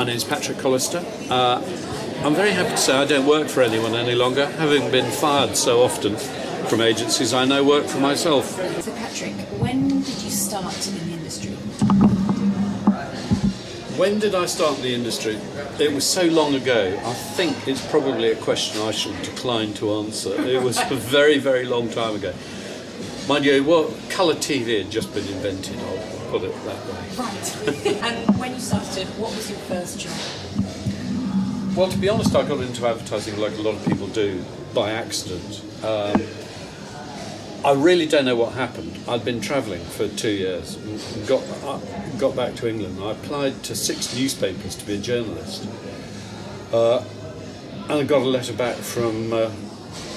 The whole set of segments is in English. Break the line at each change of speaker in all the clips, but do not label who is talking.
My name's Patrick Collister. I'm very happy to say I don't work for anyone any longer, having been fired so often from agencies. I now work for myself.
So Patrick, when did you start in the industry?
When did I start in the industry? It was so long ago, I think it's probably a question I should decline to answer. It was a very, very long time ago. Mind you, colour TV had just been invented, I'll put it that way.
Right. And when you started, what was your first job?
Well, to be honest, I got into advertising like a lot of people do, by accident. I really don't know what happened. I'd been travelling for 2 years, and got back to England. I applied to 6 newspapers to be a journalist, and I got a letter back from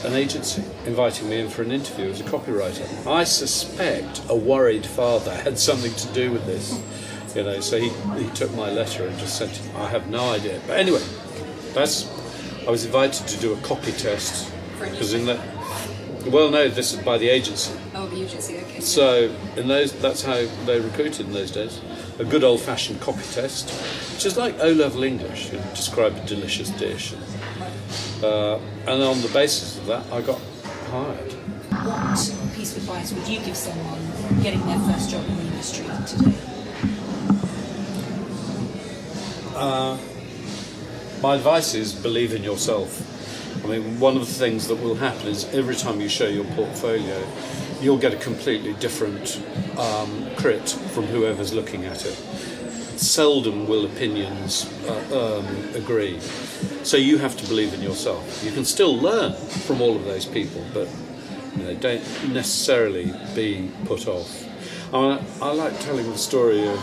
an agency inviting me in for an interview as a copywriter. I suspect a worried father had something to do with this, so he took my letter and just sent it. I have no idea. But anyway, I was invited to do a copy test, because well, no, this is by the agency.
Oh, the agency, okay.
So that's how they recruited in those days. A good old-fashioned copy test, which is like O-level English. You describe a delicious dish, and on the basis of that, I got hired.
What piece of advice would you give someone getting their first job in the industry today?
My advice is believe in yourself. I mean, one of the things that will happen is every time you show your portfolio, you'll get a completely different crit from whoever's looking at it. Seldom will opinions agree. So you have to believe in yourself. You can still learn from all of those people, but don't necessarily be put off. I like telling the story of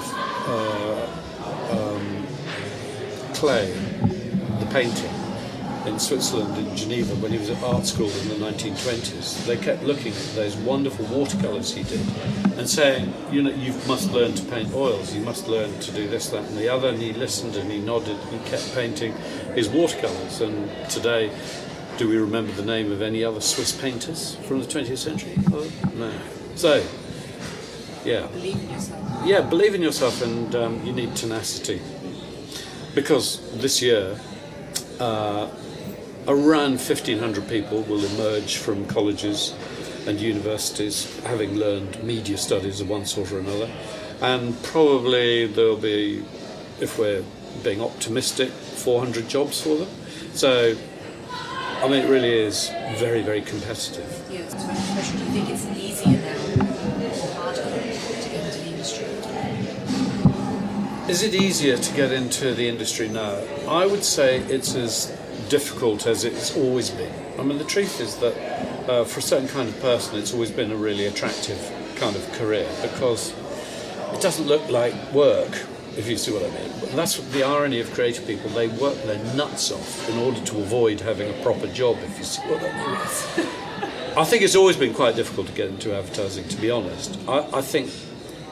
Clay, the painter, in Switzerland, in Geneva, when he was at art school in the 1920s. They kept looking at those wonderful watercolours he did and saying, you must learn to paint oils, you must learn to do this, that and the other. And he listened and he nodded and he kept painting his watercolours. And today, do we remember the name of any other Swiss painters from the 20th century? Oh, no. So, yeah.
Believe in yourself.
Yeah, believe in yourself, and you need tenacity. Because this year, around 1,500 people will emerge from colleges and universities having learned media studies of one sort or another, and probably there'll be, if we're being optimistic, 400 jobs for them. So, I mean, it really is very, very competitive.
Yeah, so my question, do you think it's easier now or harder to get into the industry?
Is it easier to get into the industry now? I would say it's as difficult as it's always been. I mean, the truth is that for a certain kind of person, it's always been a really attractive kind of career, because it doesn't look like work, if you see what I mean. And that's the irony of creative people. They work their nuts off in order to avoid having a proper job, if you see what I mean. I think it's always been quite difficult to get into advertising, to be honest. I think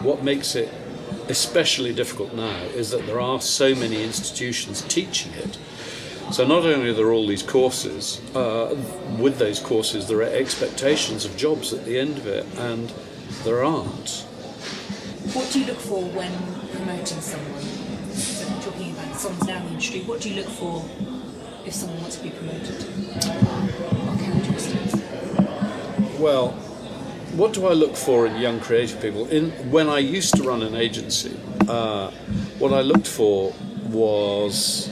what makes it especially difficult now is that there are so many institutions teaching it. So not only are there all these courses, with those courses there are expectations of jobs at the end of it, and there aren't.
What do you look for when promoting someone? So if you're talking about someone's now in the industry, what do you look for if someone wants to be promoted? What characteristics?
Well, what do I look for in young creative people? When I used to run an agency, what I looked for was,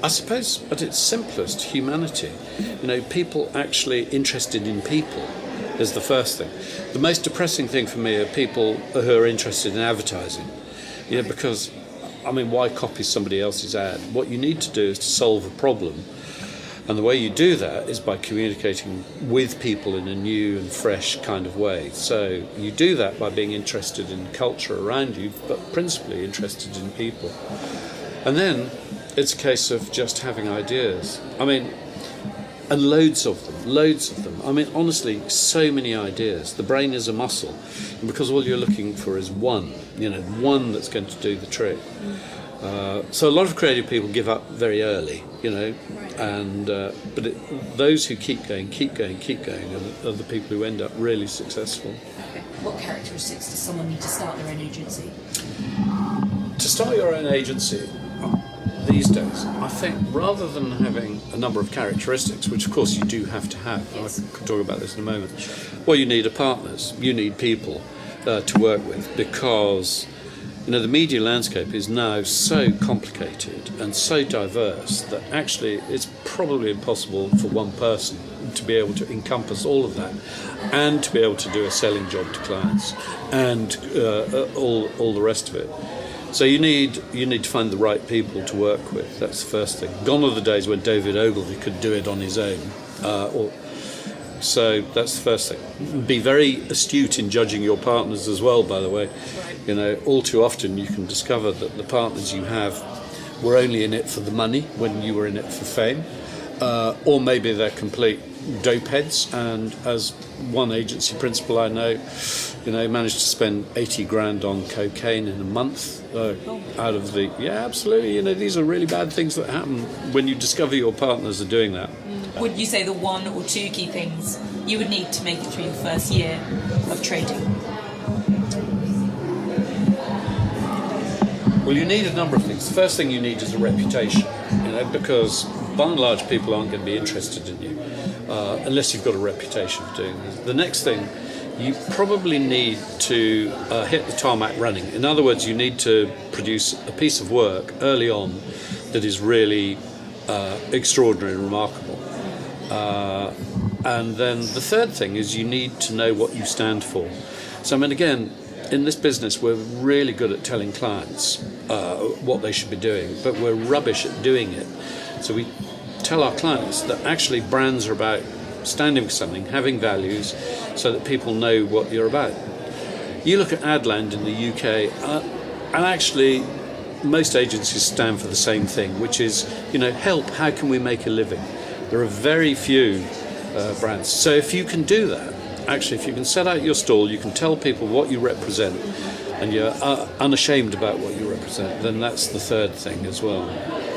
I suppose at its simplest, humanity. People actually interested in people is the first thing. The most depressing thing for me are people who are interested in advertising. Because, why copy somebody else's ad? What you need to do is to solve a problem. And the way you do that is by communicating with people in a new and fresh kind of way. So you do that by being interested in culture around you, but principally interested in people. And then it's a case of just having ideas. And loads of them. Honestly, so many ideas. The brain is a muscle. And because all you're looking for is one that's going to do the trick. So a lot of creative people give up very early, and those who keep going are the people who end up really successful.
Okay. What characteristics does someone need to start their own agency?
To start your own agency these days, I think rather than having a number of characteristics, which of course you do have to have,
Yes.
I could talk about this in a moment, what you need are partners, you need people to work with, because the media landscape is now so complicated and so diverse that actually it's probably impossible for one person to be able to encompass all of that and to be able to do a selling job to clients and all the rest of it. So you need to find the right people to work with. That's the first thing. Gone are the days when David Ogilvy could do it on his own. So that's the first thing. Be very astute in judging your partners as well, by the way.
Right.
All too often you can discover that the partners you have were only in it for the money when you were in it for fame. Or maybe they're complete dope heads, and as one agency principal I know, managed to spend 80 grand on cocaine in a month out of the... Yeah, absolutely. These are really bad things that happen when you discover your partners are doing that.
Would you say the one or two key things you would need to make it through your first year of trading?
Well, you need a number of things. The first thing you need is a reputation, because by and large people aren't going to be interested in you unless you've got a reputation for doing this. The next thing, you probably need to hit the tarmac running. In other words, you need to produce a piece of work early on that is really extraordinary and remarkable. And then the third thing is you need to know what you stand for. So, again, in this business, we're really good at telling clients what they should be doing, but we're rubbish at doing it. So we tell our clients that actually brands are about standing for something, having values, so that people know what you're about. You look at Adland in the UK, and actually most agencies stand for the same thing, which is, help, how can we make a living? There are very few brands. So if you can do that, actually, if you can set out your stall, you can tell people what you represent, and you're unashamed about what you represent, then that's the third thing as well.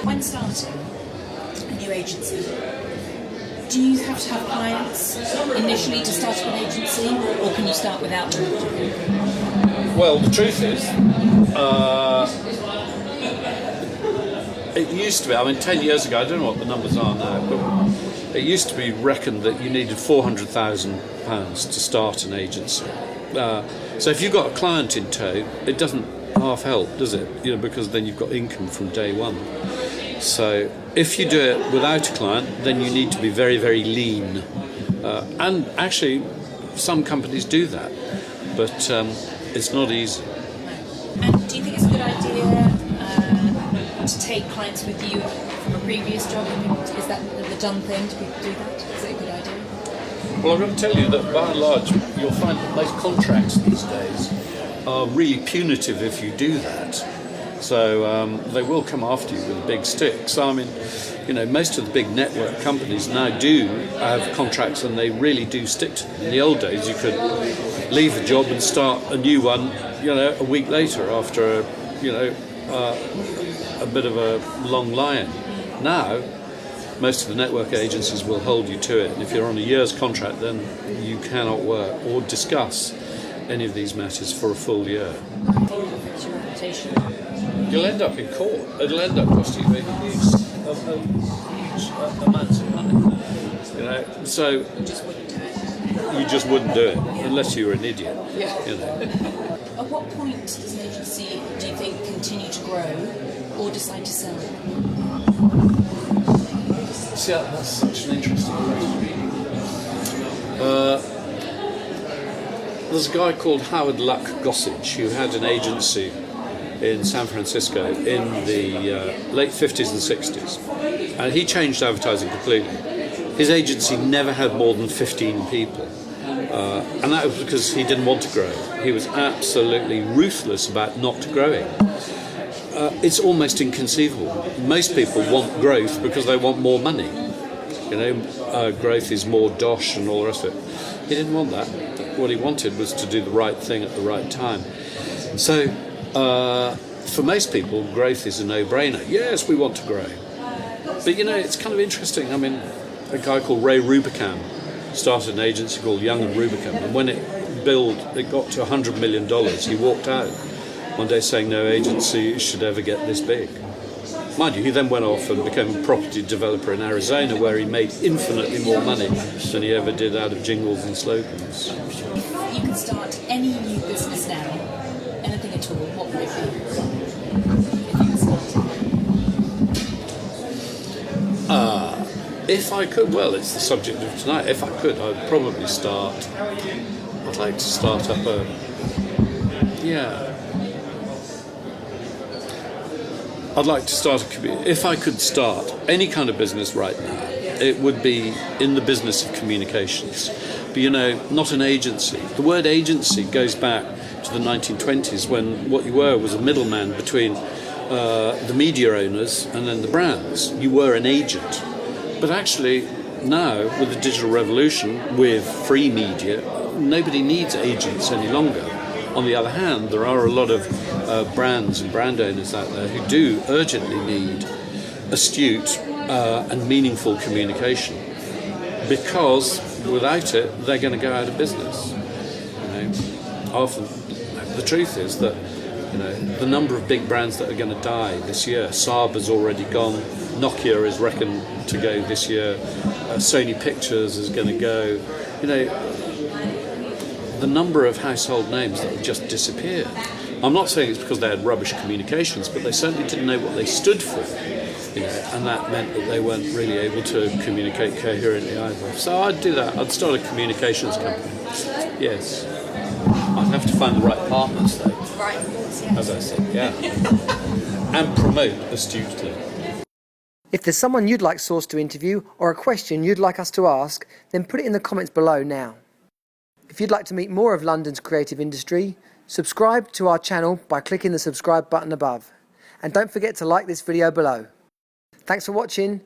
When starting a new agency, do you have to have clients initially to start an agency, or can you start without them?
Well, the truth is, it used to be, 10 years ago, I don't know what the numbers are now, but it used to be reckoned that you needed £400,000 to start an agency. So if you've got a client in tow, it doesn't half help, does it? Because then you've got income from day one. So if you do it without a client, then you need to be very, very lean. And actually, some companies do that, but it's not easy.
And do you think it's a good idea to take clients with you from a previous job? Is that the done thing to do that? Is it a good idea?
Well, I'm going to tell you that by and large, you'll find that most contracts these days are really punitive if you do that. So they will come after you with a big stick. So, most of the big network companies now do have contracts, and they really do stick to them. In the old days, you could leave a job and start a new one, a week later after, a bit of a long lie-in. Now, most of the network agencies will hold you to it, and if you're on a year's contract, then you cannot work or discuss any of these matters for a full year.
Affects your reputation.
You'll end up in court. It'll end up costing you a huge amount of money. So you just wouldn't do it unless you were an idiot.
Yeah. At what point does an agency, do you think, continue to grow or decide to sell?
See, that's such an interesting question. There's a guy called Howard Luck Gossage who had an agency in San Francisco in the late 50s and 60s, and he changed advertising completely. His agency never had more than 15 people, and that was because he didn't want to grow. He was absolutely ruthless about not growing. It's almost inconceivable. Most people want growth because they want more money. Growth is more dosh and all the rest of it. He didn't want that. What he wanted was to do the right thing at the right time. So, for most people, growth is a no-brainer. Yes, we want to grow. But, it's kind of interesting. A guy called Ray Rubicam started an agency called Young and Rubicam, and when it it got to $100 million, he walked out one day saying no agency should ever get this big. Mind you, he then went off and became a property developer in Arizona, where he made infinitely more money than he ever did out of jingles and slogans.
If you could start any new business now, anything at all, what would it be? If you could start.
If I could, well, it's the subject of tonight. If I could, I'd probably I'd like to start up I'd like to start a community. If I could start any kind of business right now, it would be in the business of communications. But not an agency. The word agency goes back to the 1920s, when what you were was a middleman between the media owners and then the brands. You were an agent. But actually, now, with the digital revolution, with free media, nobody needs agents any longer. On the other hand, there are a lot of brands and brand owners out there who do urgently need astute and meaningful communication, because without it, they're going to go out of business. Often, the truth is that the number of big brands that are going to die this year. Saab has already gone. Nokia is reckoned to go this year. Sony Pictures is going to go. The number of household names that have just disappeared. I'm not saying it's because they had rubbish communications, but they certainly didn't know what they stood for, and that meant that they weren't really able to communicate coherently either. So I'd do that. I'd start a communications company. Yes. I'd have to find the right partners, though.
Right.
As I said, yeah. And promote astutely.
If there's someone you'd like Source to interview, or a question you'd like us to ask, then put it in the comments below now. If you'd like to meet more of London's creative industry, subscribe to our channel by clicking the subscribe button above. And don't forget to like this video below. Thanks for watching.